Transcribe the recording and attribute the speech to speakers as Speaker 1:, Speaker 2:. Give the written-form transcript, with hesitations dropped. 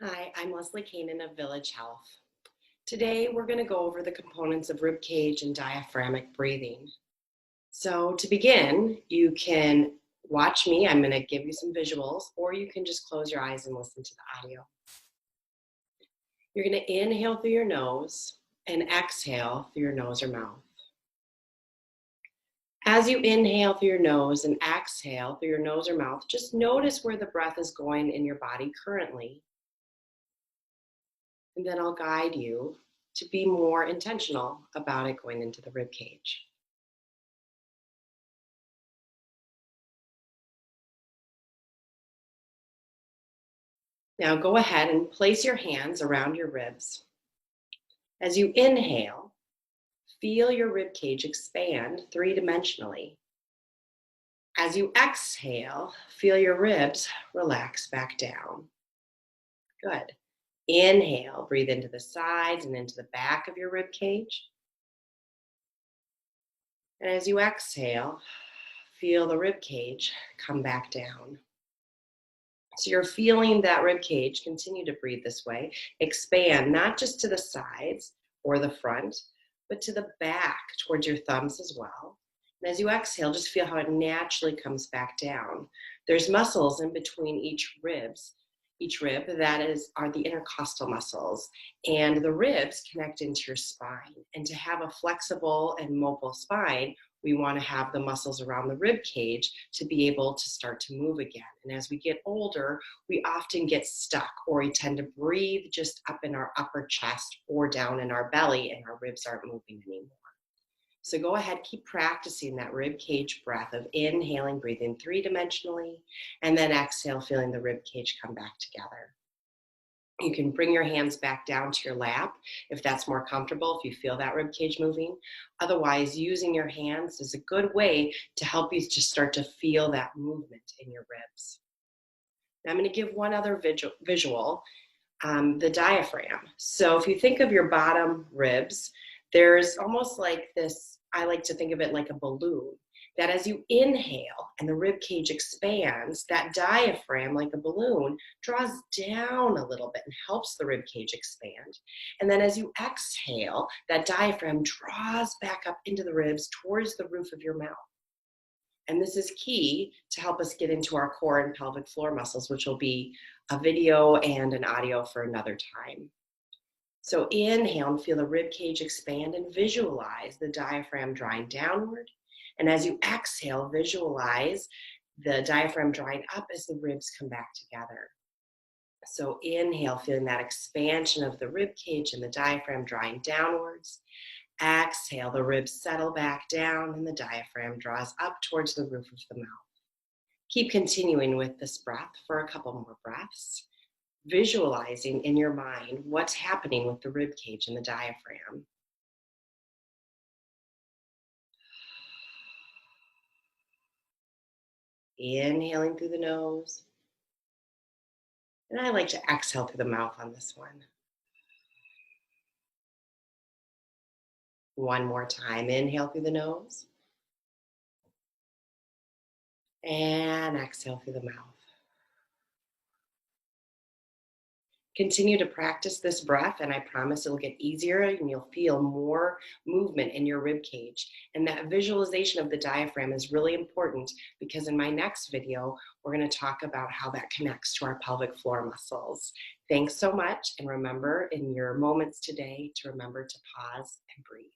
Speaker 1: Hi, I'm Leslie Kanan of Village Health. Today, we're going to go over the components of rib cage and diaphragmatic breathing. So to begin, you can watch me. I'm going to give you some visuals, or you can just close your eyes and listen to the audio. You're going to inhale through your nose and exhale through your nose or mouth. As you inhale through your nose and exhale through your nose or mouth, just notice where the breath is going in your body currently. And then I'll guide you to be more intentional about it going into the rib cage. Now go ahead and place your hands around your ribs. As you inhale, feel your rib cage expand three-dimensionally. As you exhale, feel your ribs relax back down. Good. Inhale, breathe into the sides and into the back of your rib cage. And as you exhale, feel the rib cage come back down. So you're feeling that rib cage, continue to breathe this way, expand not just to the sides or the front, but to the back towards your thumbs as well. And as you exhale, just feel how it naturally comes back down. There's muscles in between each rib are the intercostal muscles, and the ribs connect into your spine. And to have a flexible and mobile spine, we want to have the muscles around the rib cage to be able to start to move again. And as we get older, we often get stuck, or we tend to breathe just up in our upper chest or down in our belly, and our ribs aren't moving anymore. So go ahead, keep practicing that rib cage breath of inhaling, breathing three-dimensionally, and then exhale, feeling the rib cage come back together. You can bring your hands back down to your lap if that's more comfortable, if you feel that rib cage moving. Otherwise, using your hands is a good way to help you just start to feel that movement in your ribs. Now I'm going to give one other visual, the diaphragm. So if you think of your bottom ribs, there's almost like this, I like to think of it like a balloon, that as you inhale and the rib cage expands, that diaphragm, like a balloon, draws down a little bit and helps the rib cage expand. And then as you exhale, that diaphragm draws back up into the ribs towards the roof of your mouth. And this is key to help us get into our core and pelvic floor muscles, which will be a video and an audio for another time. So inhale and feel the rib cage expand and visualize the diaphragm drawing downward. And as you exhale, visualize the diaphragm drawing up as the ribs come back together. So inhale, feeling that expansion of the rib cage and the diaphragm drawing downwards. Exhale, the ribs settle back down and the diaphragm draws up towards the roof of the mouth. Keep continuing with this breath for a couple more breaths, visualizing in your mind what's happening with the rib cage and the diaphragm. Inhaling through the nose. And I like to exhale through the mouth on this one. One more time. Inhale through the nose. And exhale through the mouth. Continue to practice this breath, and I promise it'll get easier and you'll feel more movement in your rib cage. And that visualization of the diaphragm is really important, because in my next video, we're going to talk about how that connects to our pelvic floor muscles. Thanks so much, and remember in your moments today to remember to pause and breathe.